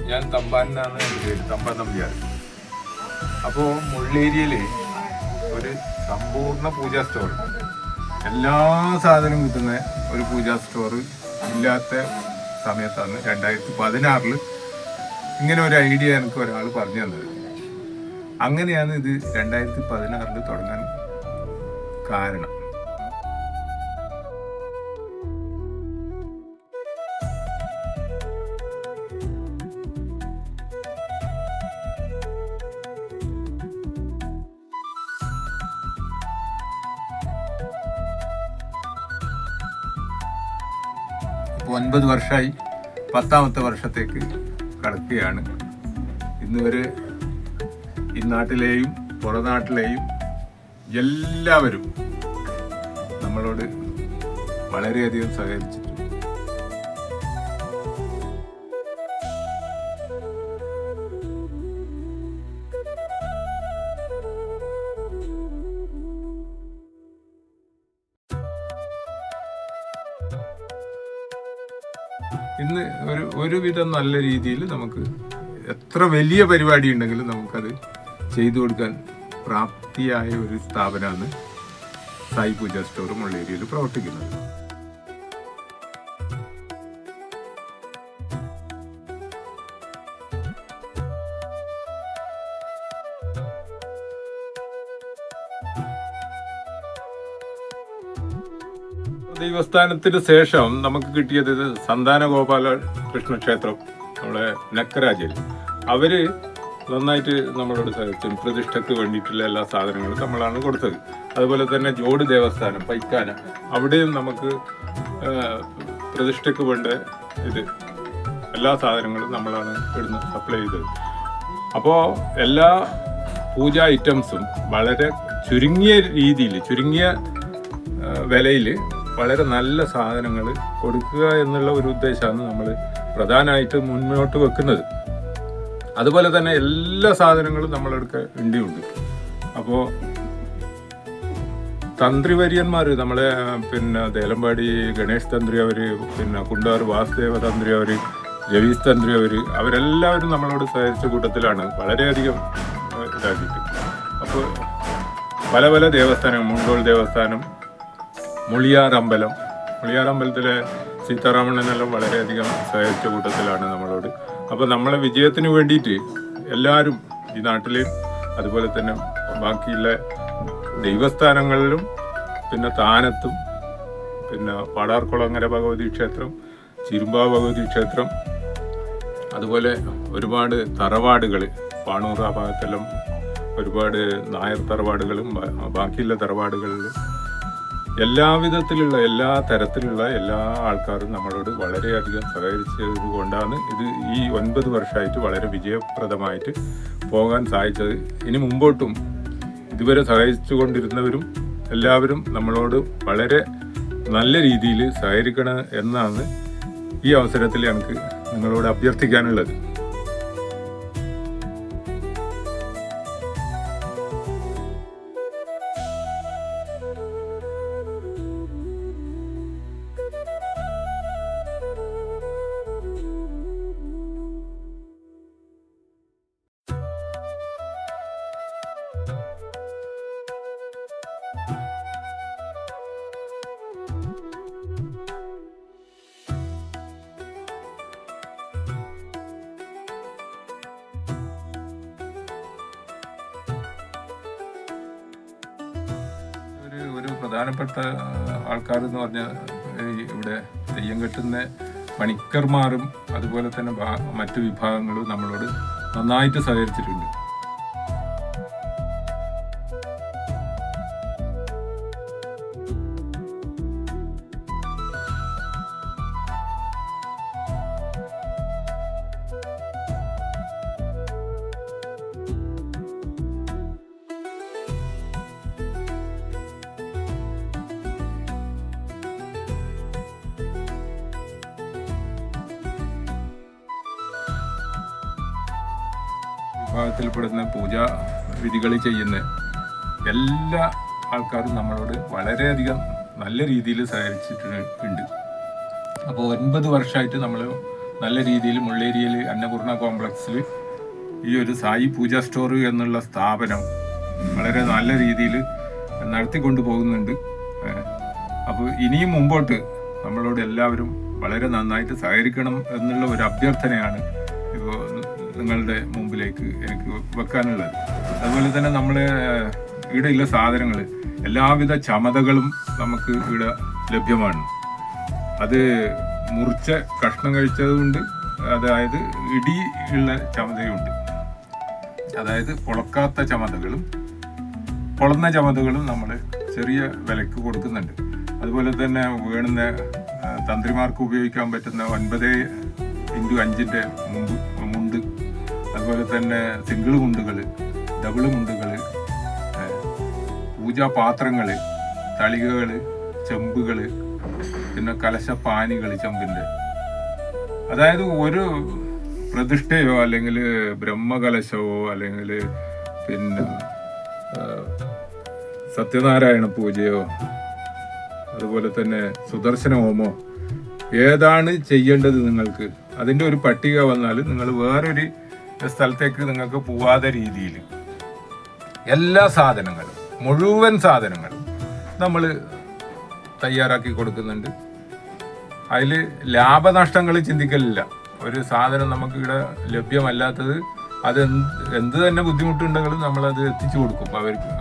ഞാൻ തമ്പാനാണ് എൻ്റെ പേര്, തമ്പാൻ നമ്പ്യാർ. അപ്പോൾ മുള്ളേരിയയിൽ ഒരു സമ്പൂർണ്ണ പൂജാ സ്റ്റോർ, എല്ലാ സാധനവും കിട്ടുന്ന ഒരു പൂജാ സ്റ്റോർ ഇല്ലാത്ത സമയത്താണ് 2016 ഇങ്ങനെ ഒരു ഐഡിയ എനിക്ക് ഒരാൾ പറഞ്ഞു തന്നത്. അങ്ങനെയാണ് ഇത് 2016 തുടങ്ങാൻ കാരണം. ഇപ്പോൾ 9 വർഷമായി, 10ാമത്തെ വർഷത്തേക്ക് കടക്കുകയാണ്. ഇന്നുവരെ ഈ നാട്ടിലെയും പുറനാട്ടിലെയും എല്ലാവരും നമ്മളോട് വളരെയധികം സഹകരിച്ചിട്ടുണ്ട്. ഇന്ന് ഒരുവിധം നല്ല രീതിയിൽ നമുക്ക് എത്ര വലിയ പരിപാടി ഉണ്ടെങ്കിലും നമുക്കത് ചെയ്തു കൊടുക്കാൻ പ്രാപ്തിയായ ഒരു സ്ഥാപനമാണ് സായി പൂജാ സ്റ്റോർ മുള്ളേരിയയിൽ പ്രവർത്തിക്കുന്നത്. ദൈവസ്ഥാനത്തിന് ശേഷം നമുക്ക് കിട്ടിയത് സന്താന ഗോപാല കൃഷ്ണ ക്ഷേത്രം, നമ്മുടെ നക്കരാജിൽ. അവര് നന്നായിട്ട് നമ്മളോട് സഹായിച്ചു. പ്രതിഷ്ഠയ്ക്ക് വേണ്ടിയിട്ടുള്ള എല്ലാ സാധനങ്ങളും നമ്മളാണ് കൊടുത്തത്. അതുപോലെ തന്നെ ജോഡ് ദേവസ്ഥാനം പൈക്കാന, അവിടെയും നമുക്ക് പ്രതിഷ്ഠയ്ക്ക് വേണ്ട എല്ലാ സാധനങ്ങളും നമ്മളാണ് ഇവിടുന്ന് സപ്ലൈ ചെയ്തത്. അപ്പോൾ എല്ലാ പൂജാ ഐറ്റംസും വളരെ ചുരുങ്ങിയ രീതിയിൽ, ചുരുങ്ങിയ വിലയിൽ വളരെ നല്ല സാധനങ്ങൾ കൊടുക്കുക എന്നുള്ള ഒരു ഉദ്ദേശമാണ് നമ്മൾ പ്രധാനമായിട്ട് മുന്നോട്ട് വെക്കുന്നത്. അതുപോലെ തന്നെ എല്ലാ സാധനങ്ങളും നമ്മളെടുക്ക ഉണ്ട്. അപ്പോൾ തന്ത്രിവര്യന്മാർ, നമ്മളെ ദേലമ്പാടി ഗണേഷ് തന്ത്രി അവർ, കുണ്ടാർ വാസുദേവ തന്ത്രി അവർ, രവീസ് തന്ത്രി അവരെല്ലാവരും നമ്മളോട് സഹകരിച്ച കൂട്ടത്തിലാണ് വളരെയധികം ഇതാക്കിയിട്ട്. അപ്പോൾ പല പല ദേവസ്ഥാനം, മുണ്ടോൾ ദേവസ്ഥാനം, മുളിയാറമ്പലത്തിലെ സീതാരാമണ്ണനെല്ലാം വളരെയധികം സഹായിച്ച കൂട്ടത്തിലാണ് നമ്മളോട്. അപ്പോൾ നമ്മളെ വിജയത്തിന് വേണ്ടിയിട്ട് എല്ലാവരും ഈ നാട്ടിലെയും അതുപോലെ തന്നെ ബാക്കിയുള്ള ദൈവസ്ഥാനങ്ങളിലും താനത്തും പാടാർക്കുളങ്ങര ഭഗവതി ക്ഷേത്രം, ചിരുമ്പാവ് ഭഗവതി ക്ഷേത്രം, അതുപോലെ ഒരുപാട് തറവാടുകൾ, പാണൂർ ആ ഭാഗത്തെല്ലാം ഒരുപാട് നായർ തറവാടുകളും ബാക്കിയുള്ള തറവാടുകളിലും എല്ലാവിധത്തിലുള്ള എല്ലാ തരത്തിലുള്ള എല്ലാ ആൾക്കാരും നമ്മളോട് വളരെയധികം സഹകരിച്ചത് കൊണ്ടാണ് ഇത് ഈ 9 വർഷമായിട്ട് വളരെ വിജയപ്രദമായിട്ട് പോകാൻ സാധിച്ചത്. ഇനി മുമ്പോട്ടും ഇതുവരെ സഹകരിച്ചു കൊണ്ടിരുന്നവരും എല്ലാവരും നമ്മളോട് വളരെ നല്ല രീതിയിൽ സഹകരിക്കണം എന്നാണ് ഈ അവസരത്തിൽ എനിക്ക് നിങ്ങളോട് അഭ്യർത്ഥിക്കാനുള്ളത്. ഒരു പ്രധാനപ്പെട്ട ആൾക്കാരെന്ന് പറഞ്ഞാൽ ഇവിടെ തെയ്യം കെട്ടുന്ന പണിക്കർമാരും അതുപോലെ തന്നെ മറ്റു വിഭാഗങ്ങളും നമ്മളോട് നന്നായിട്ട് സഹകരിച്ചിട്ടുണ്ട്. വിഭാഗത്തിൽപ്പെടുന്ന പൂജാ വിധികൾ ചെയ്യുന്ന എല്ലാ ആൾക്കാരും നമ്മളോട് വളരെയധികം നല്ല രീതിയിൽ സഹകരിച്ചിട്ടുണ്ട്. അപ്പോൾ 9 വർഷമായിട്ട് നമ്മൾ നല്ല രീതിയിൽ മുള്ളേരിയയിൽ അന്നപൂർണ കോംപ്ലക്സിൽ ഈ ഒരു സായി പൂജ സ്റ്റോർ എന്നുള്ള സ്ഥാപനം വളരെ നല്ല രീതിയിൽ നടത്തിക്കൊണ്ടു പോകുന്നുണ്ട്. അപ്പോൾ ഇനിയും മുമ്പോട്ട് നമ്മളോട് എല്ലാവരും വളരെ നന്നായിട്ട് സഹകരിക്കണം എന്നുള്ള ഒരു അഭ്യർത്ഥനയാണ് ഇപ്പോൾ നിങ്ങളുടെ മുമ്പിലേക്ക് എനിക്ക് വെക്കാനുള്ളത്. അതുപോലെ തന്നെ നമ്മൾ ഇവിടെയുള്ള സാധനങ്ങൾ എല്ലാവിധ ചമതകളും നമുക്ക് ഇവിടെ ലഭ്യമാണ്. അത് മുറിച്ച കഷ്ണം കഴിച്ചതുകൊണ്ട്, അതായത് ഇടി ഉള്ള ചമതയുണ്ട്, അതായത് പൊളക്കാത്ത ചമതകളും പൊളന്ന ചമതകളും നമ്മൾ ചെറിയ വിലക്ക് കൊടുക്കുന്നുണ്ട്. അതുപോലെ തന്നെ വേണ്ടുന്ന തന്ത്രിമാർക്ക് ഉപയോഗിക്കാൻ പറ്റുന്ന 9x5 മുണ്ട്, അതുപോലെ തന്നെ സിംഗിൾ മുണ്ടുകൾ, ഡബിൾ മുണ്ടുകൾ, പൂജാപാത്രങ്ങൾ, തളികകൾ, ചെമ്പുകൾ, പിന്നെ കലശപ്പാനികൾ ചെമ്പിൻ്റെ, അതായത് ഒരു പ്രതിഷ്ഠയോ അല്ലെങ്കിൽ ബ്രഹ്മകലശമോ അല്ലെങ്കിൽ പിന്നെ സത്യനാരായണ പൂജയോ അതുപോലെ തന്നെ സുദർശന ഹോമോ ഏതാണ് ചെയ്യേണ്ടത് നിങ്ങൾക്ക് അതിൻ്റെ ഒരു പട്ടിക വന്നാൽ നിങ്ങൾ വേറൊരു സ്ഥലത്തേക്ക് നിങ്ങൾക്ക് പോവാതെ രീതിയിൽ എല്ലാ സാധനങ്ങളും, മുഴുവൻ സാധനങ്ങളും നമ്മൾ തയ്യാറാക്കി കൊടുക്കുന്നുണ്ട്. അതിൽ ലാഭനഷ്ടങ്ങൾ ചിന്തിക്കലില്ല. ഒരു സാധനം നമുക്ക് ഇവിടെ ലഭ്യമല്ലാത്തത് അത് എന്ത് തന്നെ ബുദ്ധിമുട്ടുണ്ടെങ്കിലും നമ്മളത് എത്തിച്ചു കൊടുക്കും.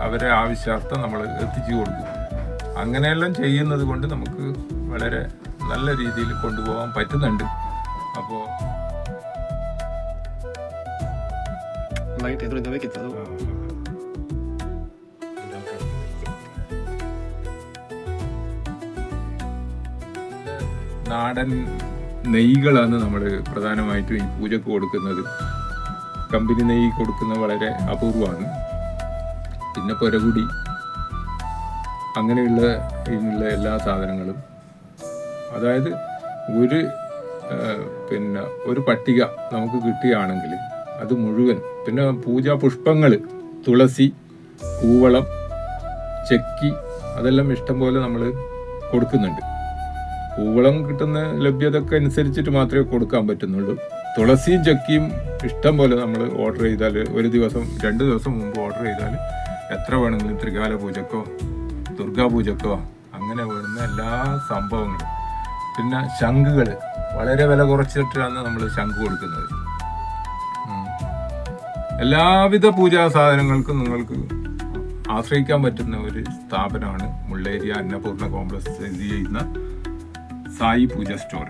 അവരെ ആവശ്യാർത്ഥം നമ്മൾ എത്തിച്ചു കൊടുക്കും. അങ്ങനെയെല്ലാം ചെയ്യുന്നത് കൊണ്ട് നമുക്ക് വളരെ നല്ല രീതിയിൽ കൊണ്ടുപോകാൻ പറ്റുന്നുണ്ട്. അപ്പോൾ നാടൻ നെയ്കളാണ് നമ്മൾ പ്രധാനമായിട്ടും ഈ പൂജക്ക് കൊടുക്കുന്നത്. കമ്പനി നെയ്യ് കൊടുക്കുന്നത് വളരെ അപൂർവമാണ്. പിന്നെ പുരകുടി, അങ്ങനെയുള്ള എല്ലാ സാധനങ്ങളും, അതായത് ഒരു പട്ടിക നമുക്ക് കിട്ടുകയാണെങ്കിൽ അത് മുഴുവൻ, പിന്നെ പൂജാ പുഷ്പങ്ങൾ, തുളസി, കൂവളം, ചെക്കി, അതെല്ലാം ഇഷ്ടം പോലെ നമ്മൾ കൊടുക്കുന്നുണ്ട്. കൂവളം കിട്ടുന്ന ലഭ്യതയൊക്കെ അനുസരിച്ചിട്ട് മാത്രമേ കൊടുക്കാൻ പറ്റുന്നുള്ളൂ. തുളസിയും ചെക്കിയും ഇഷ്ടം പോലെ നമ്മൾ ഓർഡർ ചെയ്താൽ, ഒരു ദിവസം 2 ദിവസം മുമ്പ് ഓർഡർ ചെയ്താൽ എത്ര വേണമെങ്കിലും ത്രികാല പൂജക്കോ ദുർഗാപൂജക്കോ അങ്ങനെ വേണ്ടുന്ന എല്ലാ സംഭവങ്ങളും. പിന്നെ ശംഖുകൾ വളരെ വില കുറച്ചിട്ടാണ് നമ്മൾ ശംഖ് കൊടുക്കുന്നത്. എല്ലാവിധ പൂജാ സാധനങ്ങൾക്കും നിങ്ങൾക്ക് ആശ്രയിക്കാൻ പറ്റുന്ന ഒരു സ്ഥാപനമാണ് മുള്ളേരിയ അന്നപൂർണ കോംപ്ലക്സ് സ്ഥിതി ചെയ്യുന്ന സായി പൂജ സ്റ്റോർ.